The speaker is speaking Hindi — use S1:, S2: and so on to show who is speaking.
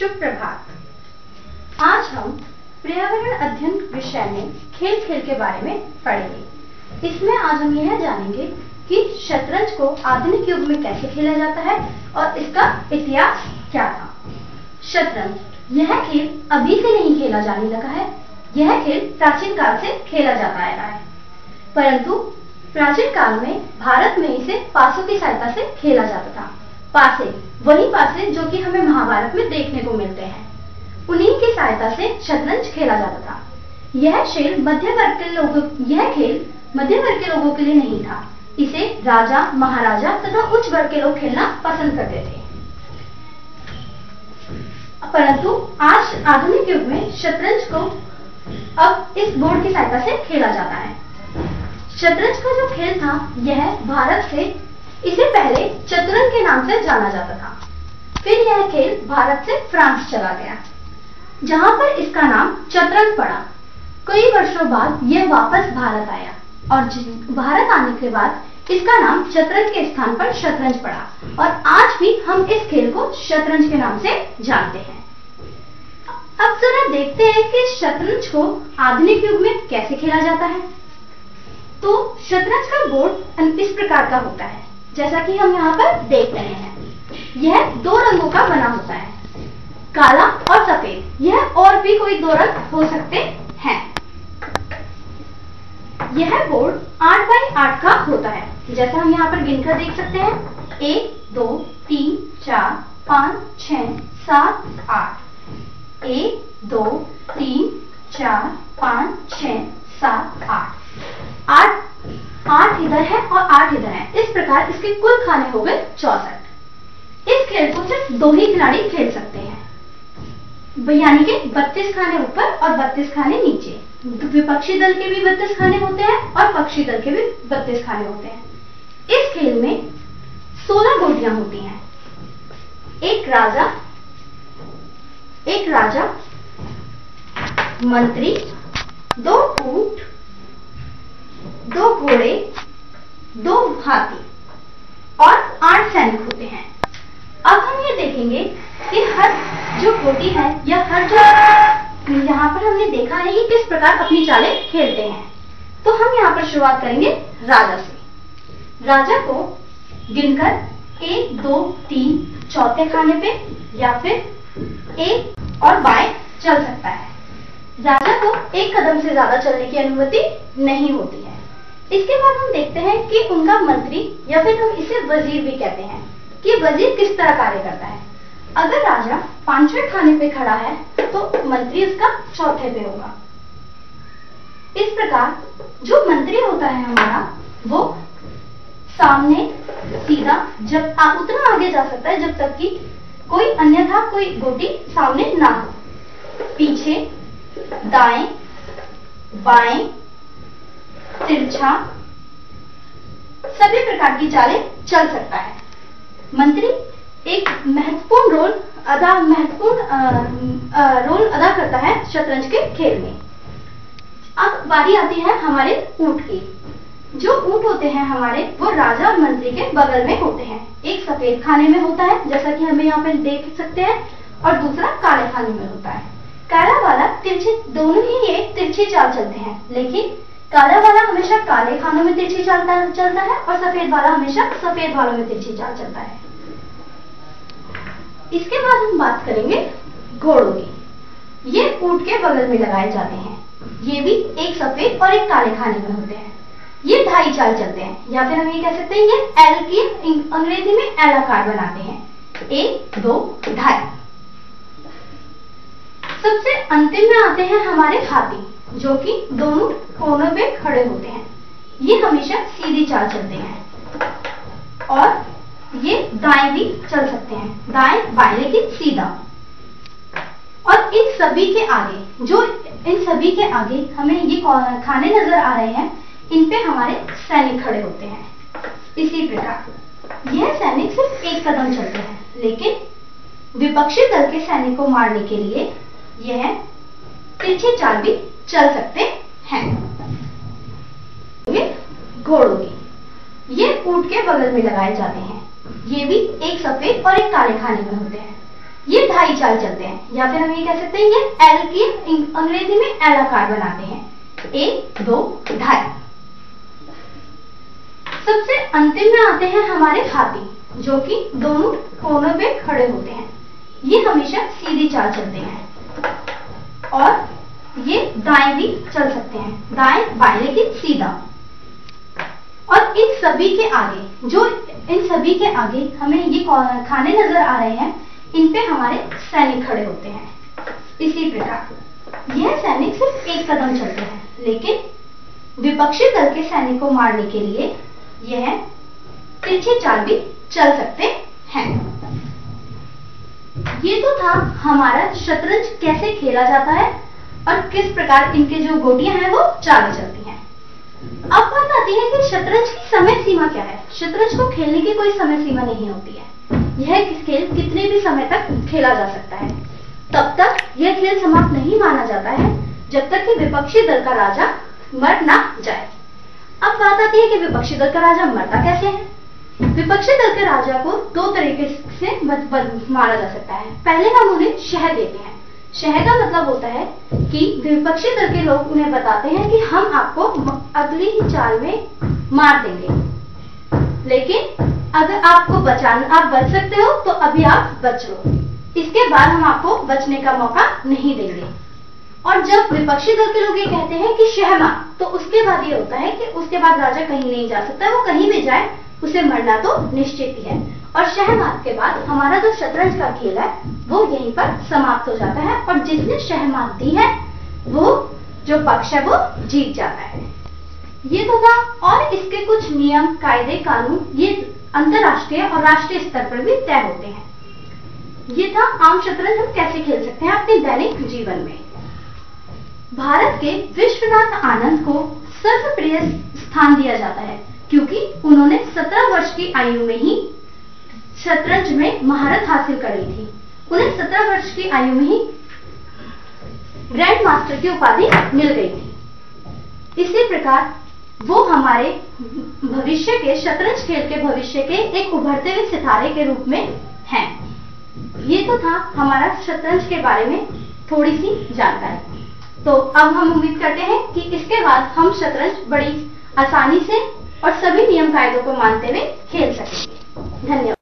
S1: शुभ प्रभात। आज हम पर्यावरण अध्ययन विषय में खेल खेल के बारे में पढ़ेंगे। इसमें आज हम यह जानेंगे कि शतरंज को आधुनिक युग में कैसे खेला जाता है और इसका इतिहास क्या था। शतरंज यह खेल अभी से नहीं खेला जाने लगा है, यह खेल प्राचीन काल से खेला जाता आ रहा है, परंतु प्राचीन काल में भारत में इसे पासों की सहायता से खेला जाता था। पासे, वही पासे जो कि हमें महाभारत में देखने को मिलते हैं, उन्हीं की सहायता से शतरंज खेला जाता था। यह खेल मध्य वर्ग के लोगों के लिए नहीं था। इसे राजा, महाराजा तथा उच्च वर्ग के लोग खेलना पसंद करते थे। परंतु आज आधुनिक युग में शतरंज को अब इस बोर्ड की सहायता से खेला जाता है। शतरंज का जो खेल था यह भारत से इसे पहले चतुरंग के नाम से जाना जाता था। फिर यह खेल भारत से फ्रांस चला गया, जहां पर इसका नाम चतुरंग पड़ा। कई वर्षों बाद यह वापस भारत आया और भारत आने के बाद इसका नाम चतुरंग के स्थान पर शतरंज पड़ा और आज भी हम इस खेल को शतरंज के नाम से जानते हैं। अब जरा देखते हैं कि शतरंज को आधुनिक युग में कैसे खेला जाता है। तो शतरंज का बोर्ड इस प्रकार का होता है, जैसा कि हम यहाँ पर देख रहे हैं। यह दो रंगों का बना होता है, काला और सफेद। यह और भी कोई दो रंग हो सकते हैं। यह बोर्ड 8x8 का होता है, जैसा हम यहाँ पर गिनकर देख सकते हैं। 1 2 3 4 5 6 7 8। 1 2 3 4 5 6 7 8 8 इधर है और 8 इधर है। इस प्रकार इसके कुल खाने हो गए 64। इस खेल को सिर्फ दो ही खिलाड़ी खेल सकते हैं, यानी कि 32 खाने ऊपर और 32 खाने नीचे। विपक्षी दल के भी 32 खाने होते हैं और पक्षी दल के भी 32 खाने होते हैं। इस खेल में 16 गोटियां होती हैं। एक राजा, मंत्री, 2 ऊंट, 2 घोड़े, 2 हाथी और 8 सैनिक होते हैं। अब हम ये देखेंगे कि हर जो गोटी है या हर जो यहाँ पर हमने देखा है ये किस प्रकार अपनी चालें खेलते हैं। तो हम यहाँ पर शुरुआत करेंगे राजा से। राजा को गिनकर 1 2 3 चौथे खाने पे या फिर एक और बाएं चल सकता है। राजा को एक कदम से ज्यादा चलने की अनुमति नहीं होती है। इसके बाद हम देखते हैं कि उनका मंत्री या फिर हम इसे वजीर भी कहते हैं कि वजीर किस तरह कार्य करता है। अगर राजा 5वें खाने पे खड़ा है तो मंत्री उसका चौथे पे होगा। इस प्रकार जो मंत्री होता है हमारा, वो सामने सीधा जब उतना आगे जा सकता है जब तक कि कोई अन्यथा कोई गोटी सामने ना हो। पीछे, दाएं, बाएं, तिरछा, सभी प्रकार की चालें चल सकता है। मंत्री एक महत्वपूर्ण रोल अदा करता है शतरंज के खेल में। अब बारी आती है हमारे ऊंट की। जो ऊंट होते हैं हमारे, वो राजा और मंत्री के बगल में होते हैं। एक सफेद खाने में होता है, जैसा कि हमें यहाँ पर देख सकते हैं, और दूसरा काले खाने में होता है। काला वाला तिरछे, दोनों ही ये तिरछी चाल चलते हैं, लेकिन काला वाला हमेशा काले खानों में तिरछी चलता है और सफेद वाला हमेशा सफेद वालों में तिरछी चाल चलता है। इसके बाद हम बात करेंगे घोड़ों की। ये ऊंट के बगल में लगाए जाते हैं। ये भी एक सफेद और एक काले खाने में होते हैं। ये ढाई चाल चलते हैं, या फिर हम ये कह सकते हैं ये एल की अंग्रेजी में एल आकार बनाते हैं। 1 2 ढाई। सबसे अंतिम में आते हैं हमारे हाथी, जो कि दोनों कोनों पे खड़े होते हैं। ये हमेशा सीधी चाल चलते हैं और ये दाएं भी चल सकते हैं, दाएं बाएं लेकिन सीधा। और इन सभी के आगे हमें ये खाने नजर आ रहे हैं, इन पे हमारे सैनिक खड़े होते हैं। इसी प्रकार यह सैनिक सिर्फ एक कदम चलते हैं, लेकिन विपक्षी दल के सैनिक को मारने के लिए यह तिरछी चाल भी चल सकते हैं। घोड़ों की, ये ऊंट के बगल में लगाए जाते हैं। ये भी एक सफेद और एक काले खाने में होते हैं। ये ढाई चाल चलते हैं, या फिर हम ये कह सकते हैं ये एल की अंग्रेजी में एल आकार बनाते हैं, 1 2 ढाई। सबसे अंतिम में आते हैं हमारे हाथी, जो कि दोनों कोनों पे खड़े होते हैं। ये हमेशा सीधी चाल चलते हैं और ये दाएं भी चल सकते हैं, दाएं बाएं लेकिन सीधा। और इन सभी के आगे हमें ये खाने नजर आ रहे हैं, इन पे हमारे सैनिक खड़े होते हैं। इसी प्रकार यह सैनिक सिर्फ एक कदम चलते हैं, लेकिन विपक्षी दल के सैनिक को मारने के लिए यह तिरछी चाल भी चल सकते हैं। ये तो था हमारा शतरंज कैसे खेला जाता है और किस प्रकार इनके जो गोटियां हैं वो चालें चलती हैं। अब बात आती है कि शतरंज की समय सीमा क्या है। शतरंज को खेलने की कोई समय सीमा नहीं होती है। यह खेल कितने भी समय तक खेला जा सकता है। तब तक यह खेल समाप्त नहीं माना जाता है जब तक कि विपक्षी दल का राजा मर ना जाए। अब बात आती है कि विपक्षी दल का राजा मरता कैसे है। विपक्षी दल के राजा को दो तरीके से मारा जा सकता है। पहले हम उन्हें शह देते हैं। शह का मतलब होता है कि विपक्षी दल के लोग उन्हें बताते हैं कि हम आपको अगली ही चाल में मार देंगे, लेकिन अगर आपको आप बच सकते हो तो अभी आप बच लो, इसके बाद हम आपको बचने का मौका नहीं देंगे। और जब विपक्षी दल के लोग ये कहते हैं कि शह मार, तो उसके बाद ये होता है कि उसके बाद राजा कहीं नहीं जा सकता, वो कहीं भी जाए उसे मरना तो निश्चित ही है। और शहमात के बाद हमारा जो शतरंज का खेल है वो यहीं पर समाप्त हो जाता है और जिसने शहमात दी है वो जो पक्ष है वो जीत जाता है। ये तो था, और इसके कुछ नियम कायदे कानून ये अंतरराष्ट्रीय और राष्ट्रीय स्तर पर भी तय होते हैं। ये था आम शतरंज हम कैसे खेल सकते हैं अपने दैनिक जीवन में। भारत के विश्वनाथ आनंद को सर्वप्रिय स्थान दिया जाता है क्योंकि उन्होंने 17 वर्ष की आयु में ही शतरंज में महारत हासिल कर ली थी। उन्हें 17 वर्ष की आयु में ही ग्रैंड मास्टर की उपाधि मिल गई थी। इसी प्रकार वो हमारे भविष्य के शतरंज खेल के भविष्य के एक उभरते हुए सितारे के रूप में हैं। ये तो था हमारा शतरंज के बारे में थोड़ी सी जानकारी। तो अब हम उम्मीद करते हैं कि इसके बाद हम शतरंज बड़ी आसानी से और सभी नियम कायदों को मानते हुए खेल सकेंगे। धन्यवाद।